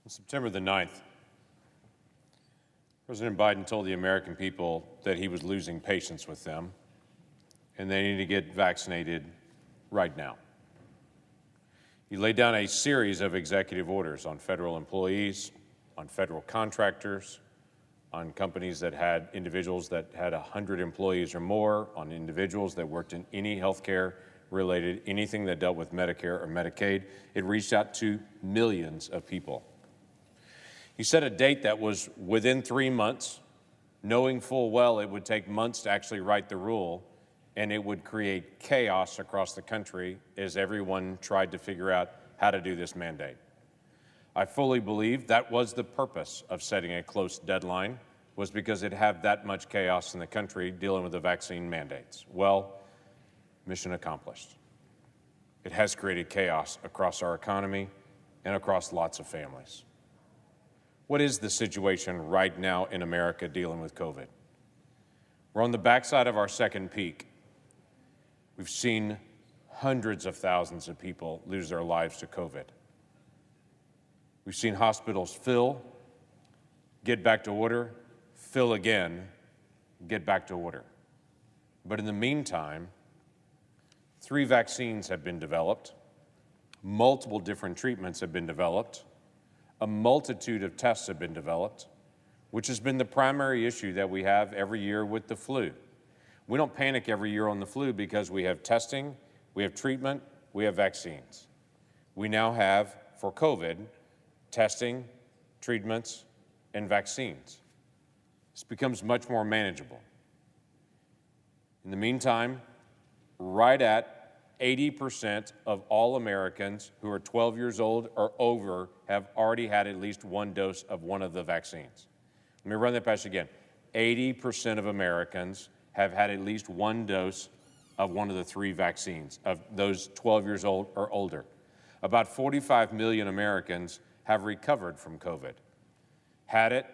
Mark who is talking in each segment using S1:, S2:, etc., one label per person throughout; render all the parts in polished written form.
S1: On September the 9th, President Biden told the American people that he was losing patience with them and they need to get vaccinated right now. He laid down a series of executive orders on federal employees, on federal contractors, on companies that had individuals that had 100 employees or more, on individuals that worked in any healthcare related, anything that dealt with Medicare or Medicaid. It reached out to millions of people. He set a date that was within 3 months, knowing full well it would take months to actually write the rule, and it would create chaos across the country as everyone tried to figure out how to do this mandate. I fully believe that was the purpose of setting a close deadline, was because it had that much chaos in the country dealing with the vaccine mandates. Well, mission accomplished. It has created chaos across our economy and across lots of families. What is the situation right now in America dealing with COVID? We're on the backside of our second peak. We've seen hundreds of thousands of people lose their lives to COVID. We've seen hospitals fill, get back to order, fill again, get back to order. But in the meantime, 3 vaccines have been developed, multiple different treatments have been developed, a multitude of tests have been developed, which has been the primary issue that we have every year with the flu. We don't panic every year on the flu because we have testing, we have treatment, we have vaccines. We now have, for COVID, testing, treatments, and vaccines. This becomes much more manageable. In the meantime, right at 80% of all Americans who are 12 years old or over have already had at least 1 dose of one of the vaccines. Let me run that past you again. 80% of Americans have had at least 1 dose of one of the 3 vaccines, of those 12 years old or older. About 45 million Americans have recovered from COVID, had it,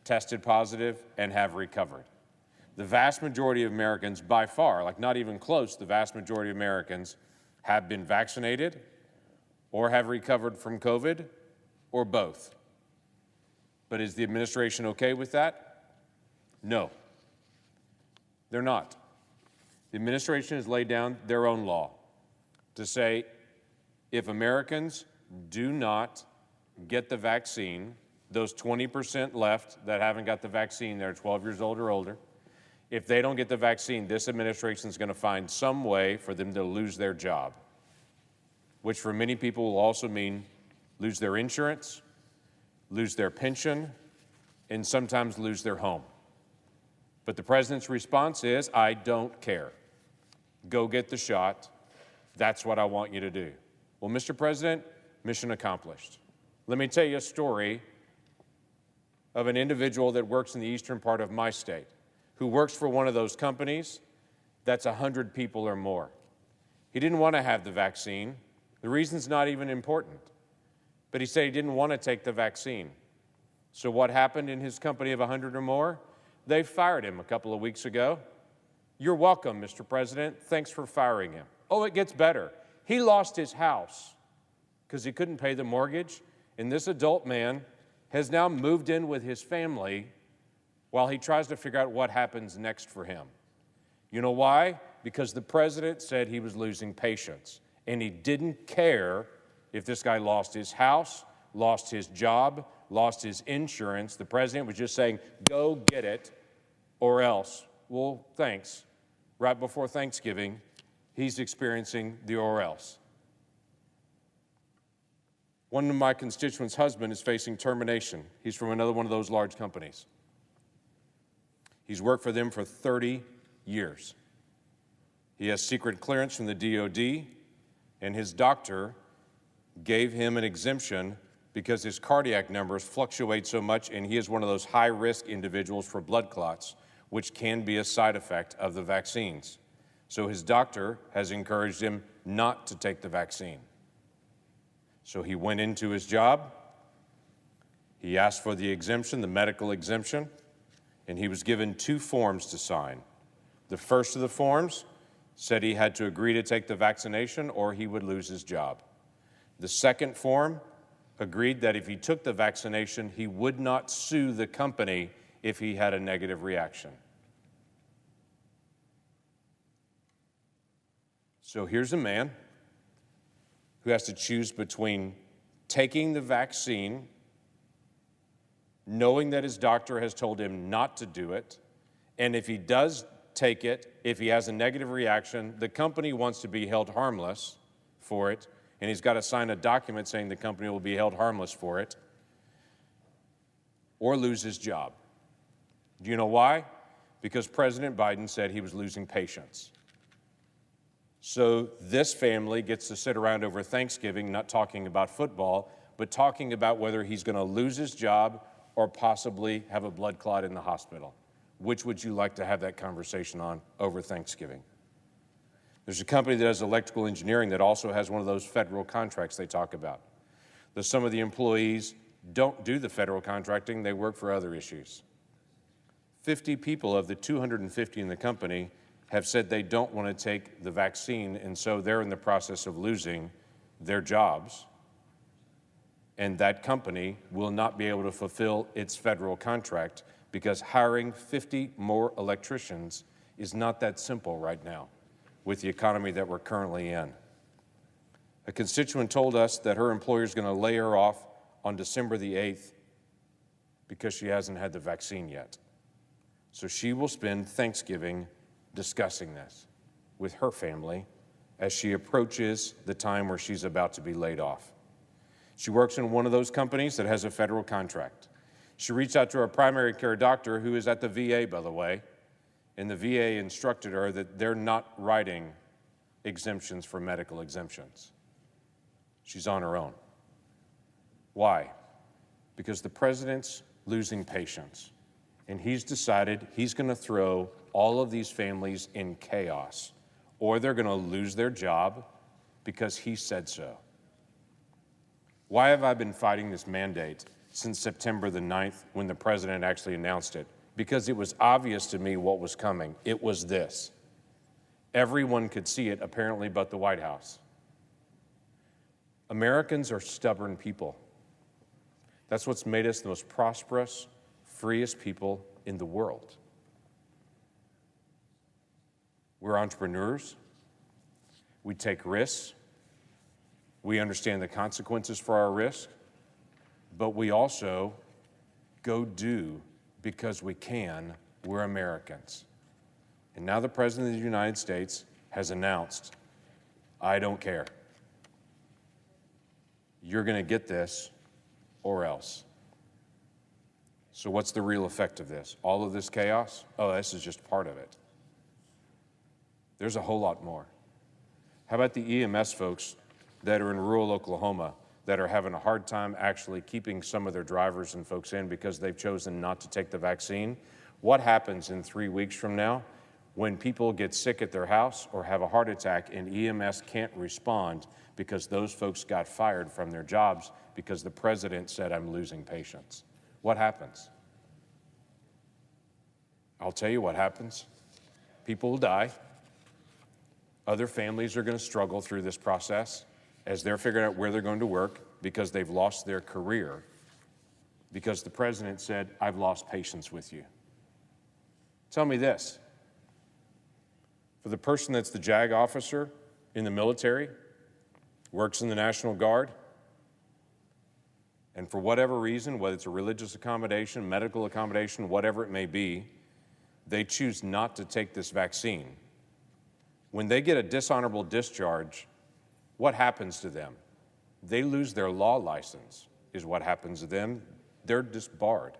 S1: tested positive, and have recovered. The vast majority of Americans, by far, like not even close, the vast majority of Americans have been vaccinated or have recovered from COVID or both. But is the administration okay with that? No, they're not. The administration has laid down their own law to say if Americans do not get the vaccine, those 20% left that haven't got the vaccine, they're 12 years old or older, if they don't get the vaccine, this administration is going to find some way for them to lose their job, which for many people will also mean lose their insurance, lose their pension, and sometimes lose their home. But the president's response is, I don't care. Go get the shot. That's what I want you to do. Well, Mr. President, mission accomplished. Let me tell you a story of an individual that works in the eastern part of my state, who works for one of those companies that's 100 people or more. He didn't want to have the vaccine. The reason's not even important. But he said he didn't want to take the vaccine. So what happened in his company of 100 or more? They fired him a couple of weeks ago. You're welcome, Mr. President. Thanks for firing him. Oh, it gets better. He lost his house because he couldn't pay the mortgage, and this adult man has now moved in with his family while he tries to figure out what happens next for him. You know why? Because the president said he was losing patience, and he didn't care if this guy lost his house, lost his job, lost his insurance. The president was just saying, go get it, or else. Well, thanks. Right before Thanksgiving, he's experiencing the or else. One of my constituents' husband is facing termination. He's from another one of those large companies. He's worked for them for 30 years. He has secret clearance from the DOD, and his doctor gave him an exemption because his cardiac numbers fluctuate so much, and he is one of those high-risk individuals for blood clots, which can be a side effect of the vaccines. So his doctor has encouraged him not to take the vaccine. So he went into his job, he asked for the exemption, the medical exemption, and he was given 2 forms to sign. The first of the forms said he had to agree to take the vaccination or he would lose his job. The second form agreed that if he took the vaccination, he would not sue the company if he had a negative reaction. So here's a man who has to choose between taking the vaccine, knowing that his doctor has told him not to do it, and if he does take it, if he has a negative reaction, the company wants to be held harmless for it, and he's got to sign a document saying the company will be held harmless for it, or lose his job. Do you know why? Because President Biden said he was losing patience. So this family gets to sit around over Thanksgiving not talking about football, but talking about whether he's going to lose his job or possibly have a blood clot in the hospital. Which would you like to have that conversation on over Thanksgiving? There's a company that does electrical engineering that also has one of those federal contracts they talk about. Though some of the employees don't do the federal contracting, they work for other issues. 50 people of the 250 in the company have said they don't want to take the vaccine, and so they're in the process of losing their jobs. And that company will not be able to fulfill its federal contract because hiring 50 more electricians is not that simple right now with the economy that we're currently in. A constituent told us that her employer is going to lay her off on December the 8th because she hasn't had the vaccine yet. So she will spend Thanksgiving discussing this with her family as she approaches the time where she's about to be laid off. She works in one of those companies that has a federal contract. She reached out to her primary care doctor, who is at the VA, by the way, and the VA instructed her that they're not writing exemptions for medical exemptions. She's on her own. Why? Because the president's losing patience, and he's decided he's going to throw all of these families in chaos, or they're going to lose their job because he said so. Why have I been fighting this mandate since September the 9th when the president actually announced it? Because it was obvious to me what was coming. It was this. Everyone could see it, apparently, but the White House. Americans are stubborn people. That's what's made us the most prosperous, freest people in the world. We're entrepreneurs. We take risks. We understand the consequences for our risk, but we also go do because we can. We're Americans. And now the President of the United States has announced, I don't care. You're going to get this or else. So what's the real effect of this? All of this chaos? Oh, this is just part of it. There's a whole lot more. How about the EMS folks that are in rural Oklahoma that are having a hard time actually keeping some of their drivers and folks in because they've chosen not to take the vaccine? What happens in 3 weeks from now when people get sick at their house or have a heart attack and EMS can't respond because those folks got fired from their jobs because the president said, I'm losing patients? What happens? I'll tell you what happens. People will die. Other families are going to struggle through this process as they're figuring out where they're going to work because they've lost their career because the president said, I've lost patience with you. Tell me this. For the person that's the JAG officer in the military, works in the National Guard, and for whatever reason, whether it's a religious accommodation, medical accommodation, whatever it may be, they choose not to take this vaccine. When they get a dishonorable discharge, what happens to them? They lose their law license, is what happens to them. They're disbarred,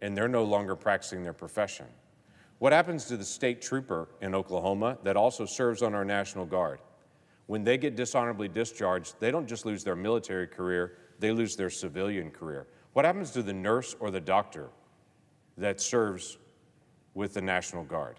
S1: and they're no longer practicing their profession. What happens to the state trooper in Oklahoma that also serves on our National Guard? When they get dishonorably discharged, they don't just lose their military career, they lose their civilian career. What happens to the nurse or the doctor that serves with the National Guard?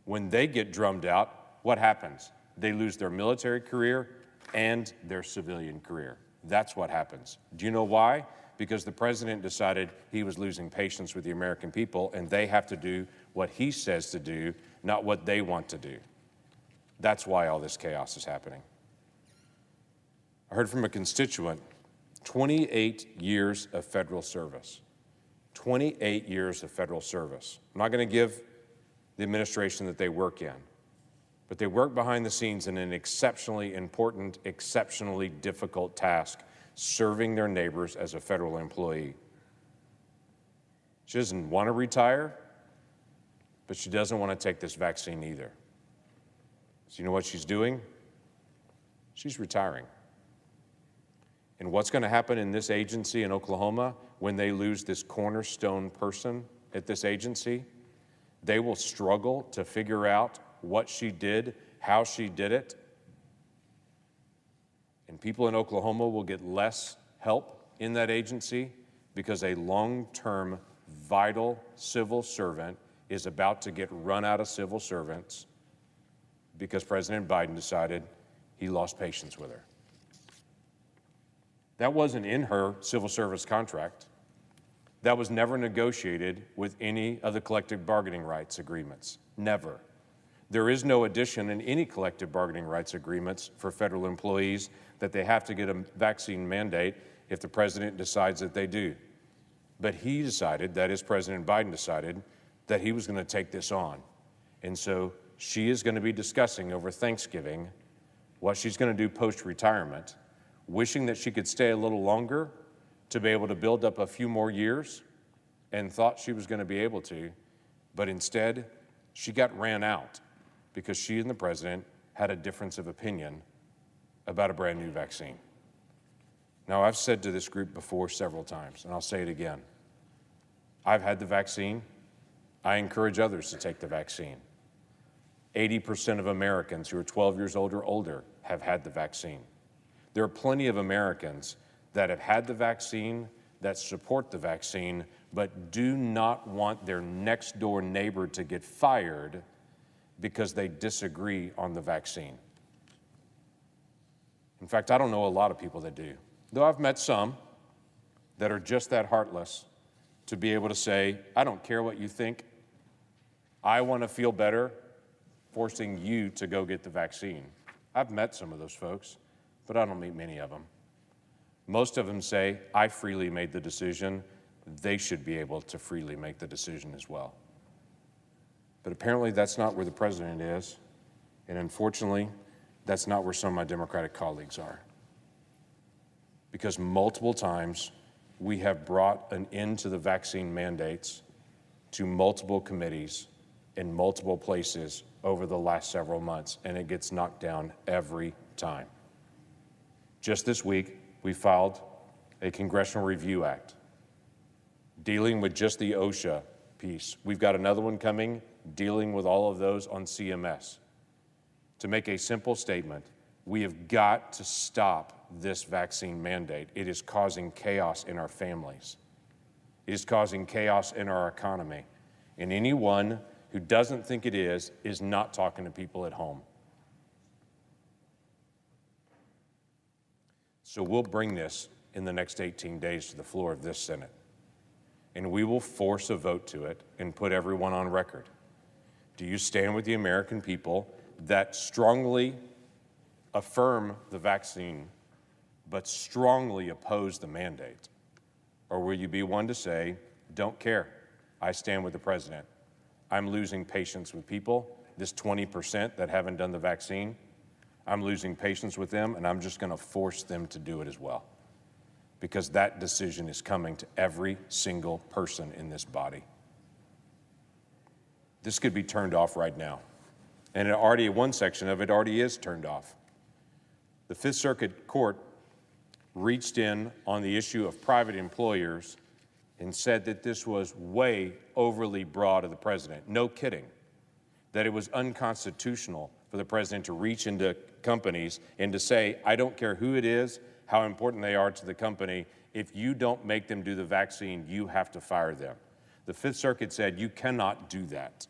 S1: When they get drummed out, what happens? They lose their military career and their civilian career. That's what happens. Do you know why? Because the president decided he was losing patience with the American people, and they have to do what he says to do, not what they want to do. That's why all this chaos is happening. I heard from a constituent 28 years of federal service. 28 years of federal service. I'm not going to give the administration that they work in, but they work behind the scenes in an exceptionally important, exceptionally difficult task, serving their neighbors as a federal employee. She doesn't want to retire, but she doesn't want to take this vaccine either. So you know what she's doing? She's retiring. And what's going to happen in this agency in Oklahoma when they lose this cornerstone person at this agency? They will struggle to figure out what she did, how she did it. And people in Oklahoma will get less help in that agency because a long-term, vital civil servant is about to get run out of civil servants because President Biden decided he lost patience with her. That wasn't in her civil service contract. That was never negotiated with any of the collective bargaining rights agreements. Never. There is no addition in any collective bargaining rights agreements for federal employees that they have to get a vaccine mandate if the president decides that they do. But he decided, that is, President Biden decided, that he was going to take this on. And so she is going to be discussing over Thanksgiving what she's going to do post-retirement, wishing that she could stay a little longer to be able to build up a few more years, and thought she was going to be able to, but instead she got ran out because she and the president had a difference of opinion about a brand new vaccine. Now, I've said to this group before several times, and I'll say it again. I've had the vaccine. I encourage others to take the vaccine. 80% of Americans who are 12 years old or older have had the vaccine. There are plenty of Americans that have had the vaccine, that support the vaccine, but do not want their next door neighbor to get fired because they disagree on the vaccine. In fact, I don't know a lot of people that do, though I've met some that are just that heartless to be able to say, I don't care what you think, I want to feel better, forcing you to go get the vaccine. I've met some of those folks, but I don't meet many of them. Most of them say, I freely made the decision. They should be able to freely make the decision as well. But apparently that's not where the president is, and unfortunately, that's not where some of my Democratic colleagues are. Because multiple times we have brought an end to the vaccine mandates to multiple committees in multiple places over the last several months, and it gets knocked down every time. Just this week, we filed a Congressional Review Act dealing with just the OSHA piece. We've got another one coming dealing with all of those on CMS. To make a simple statement, we have got to stop this vaccine mandate. It is causing chaos in our families. It is causing chaos in our economy. And anyone who doesn't think it is not talking to people at home. So we'll bring this in the next 18 days to the floor of this Senate. And we will force a vote to it and put everyone on record. Do you stand with the American people that strongly affirm the vaccine, but strongly oppose the mandate? Or will you be one to say, don't care, I stand with the president. I'm losing patience with people, this 20% that haven't done the vaccine, I'm losing patience with them, and I'm just going to force them to do it as well. Because that decision is coming to every single person in this body. This could be turned off right now. And it already, one section of it already is turned off. The Fifth Circuit Court reached in on the issue of private employers and said that this was way overly broad of the president. No kidding. That it was unconstitutional for the president to reach into companies and to say, I don't care who it is, how important they are to the company, if you don't make them do the vaccine, you have to fire them. The Fifth Circuit said you cannot do that.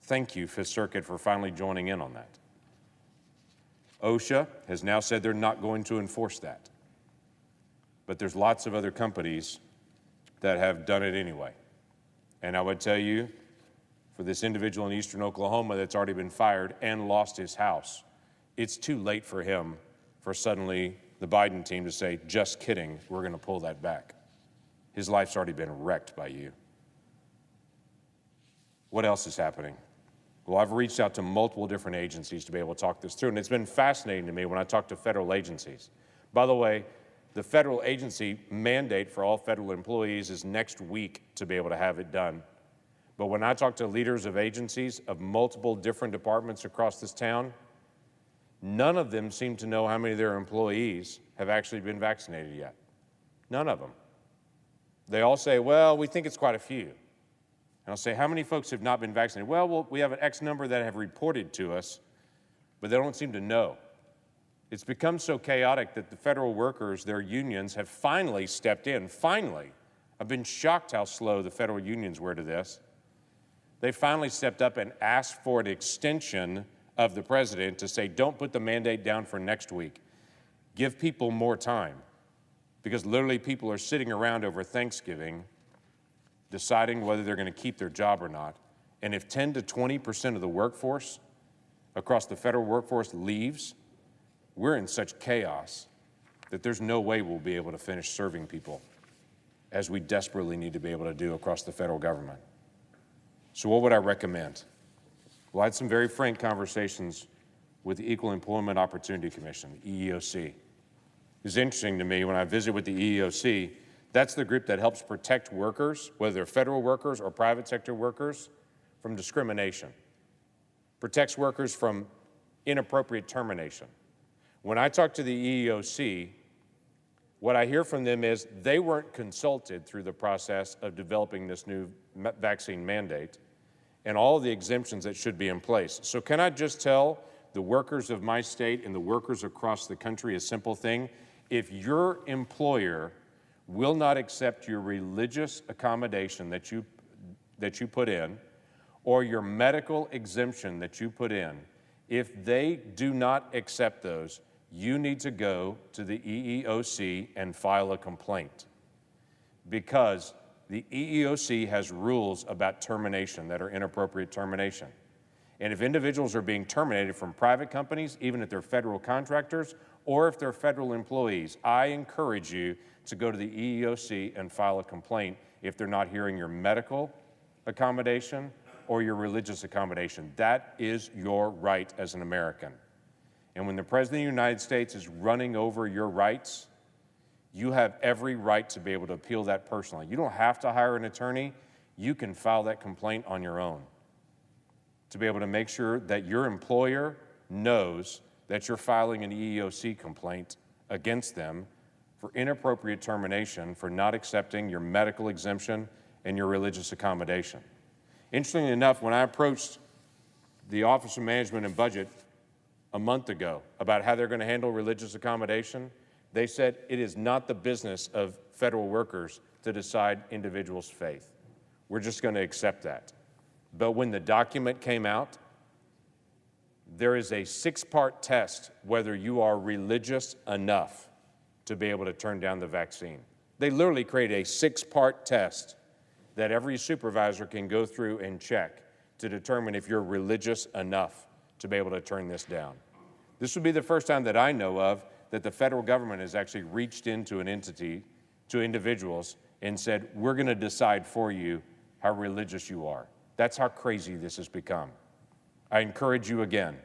S1: Thank you, Fifth Circuit, for finally joining in on that. OSHA has now said they're not going to enforce that. But there's lots of other companies that have done it anyway. And I would tell you, for this individual in eastern Oklahoma that's already been fired and lost his house, it's too late for him for suddenly the Biden team to say, just kidding, we're going to pull that back. His life's already been wrecked by you. What else is happening? Well, I've reached out to multiple different agencies to be able to talk this through, and it's been fascinating to me when I talk to federal agencies. By the way, the federal agency mandate for all federal employees is next week to be able to have it done. But when I talk to leaders of agencies of multiple different departments across this town, none of them seem to know how many of their employees have actually been vaccinated yet. None of them. They all say, well, we think it's quite a few. And I'll say, how many folks have not been vaccinated? Well, we have an X number that have reported to us, but they don't seem to know. It's become so chaotic that the federal workers, their unions, have finally stepped in. Finally. I've been shocked how slow the federal unions were to this. They finally stepped up and asked for an extension of the president to say, don't put the mandate down for next week. Give people more time. Because literally people are sitting around over Thanksgiving deciding whether they're going to keep their job or not. And if 10 to 20% of the workforce across the federal workforce leaves, we're in such chaos that there's no way we'll be able to finish serving people as we desperately need to be able to do across the federal government. So what would I recommend? Well, I had some very frank conversations with the Equal Employment Opportunity Commission, the EEOC. It's interesting to me when I visit with the EEOC, that's the group that helps protect workers, whether they're federal workers or private sector workers, from discrimination. Protects workers from inappropriate termination. When I talk to the EEOC, what I hear from them is they weren't consulted through the process of developing this new vaccine mandate and all the exemptions that should be in place. So can I just tell the workers of my state and the workers across the country a simple thing? If your employer will not accept your religious accommodation that you put in, or your medical exemption that you put in, if they do not accept those, you need to go to the EEOC and file a complaint. Because the EEOC has rules about termination that are inappropriate termination. And if individuals are being terminated from private companies, even if they're federal contractors, or if they're federal employees, I encourage you to go to the EEOC and file a complaint if they're not hearing your medical accommodation or your religious accommodation. That is your right as an American. And when the President of the United States is running over your rights, you have every right to be able to appeal that personally. You don't have to hire an attorney. You can file that complaint on your own to be able to make sure that your employer knows that you're filing an EEOC complaint against them for inappropriate termination for not accepting your medical exemption and your religious accommodation. Interestingly enough, when I approached the Office of Management and Budget a month ago about how they're going to handle religious accommodation, they said it is not the business of federal workers to decide individuals' faith. We're just going to accept that. But when the document came out, there is a 6-part test whether you are religious enough to be able to turn down the vaccine. They literally create a 6-part test that every supervisor can go through and check to determine if you're religious enough to be able to turn this down. This would be the first time that I know of that the federal government has actually reached into an entity, to individuals, and said, we're going to decide for you how religious you are. That's how crazy this has become. I encourage you again,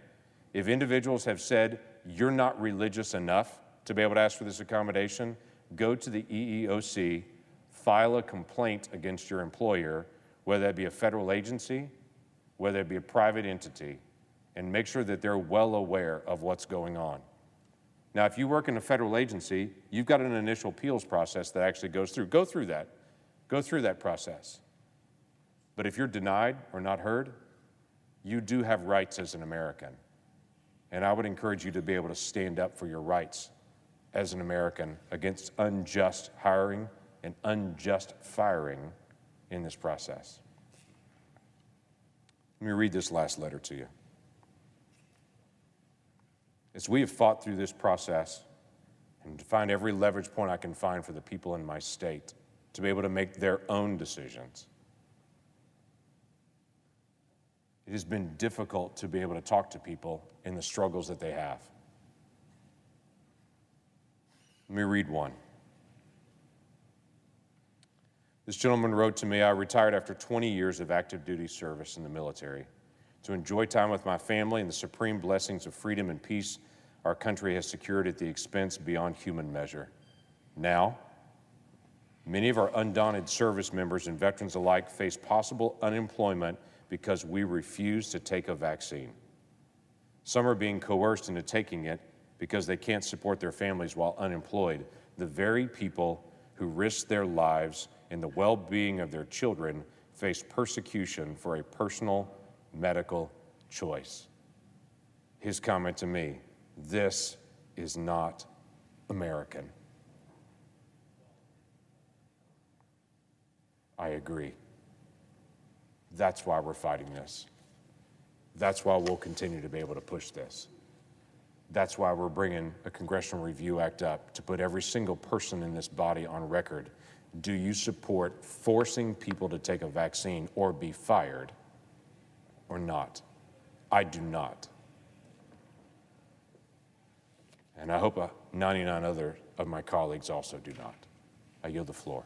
S1: if individuals have said you're not religious enough to be able to ask for this accommodation, go to the EEOC, file a complaint against your employer, whether that be a federal agency, whether it be a private entity, and make sure that they're well aware of what's going on. Now, if you work in a federal agency, you've got an initial appeals process that actually goes through. Go through that process. But if you're denied or not heard, you do have rights as an American. And I would encourage you to be able to stand up for your rights as an American against unjust hiring and unjust firing in this process. Let me read this last letter to you. As we have fought through this process and to find every leverage point I can find for the people in my state to be able to make their own decisions, it has been difficult to be able to talk to people in the struggles that they have. Let me read one. This gentleman wrote to me, I retired after 20 years of active duty service in the military to enjoy time with my family and the supreme blessings of freedom and peace our country has secured at the expense beyond human measure. Now, many of our undaunted service members and veterans alike face possible unemployment because we refuse to take a vaccine. Some are being coerced into taking it because they can't support their families while unemployed, the very people who risk their lives and the well-being of their children face persecution for a personal medical choice. His comment to me, this is not American. I agree. That's why we're fighting this. That's why we'll continue to be able to push this. That's why we're bringing a Congressional Review Act up to put every single person in this body on record. Do you support forcing people to take a vaccine or be fired or not? I do not. And I hope 99 other of my colleagues also do not. I yield the floor.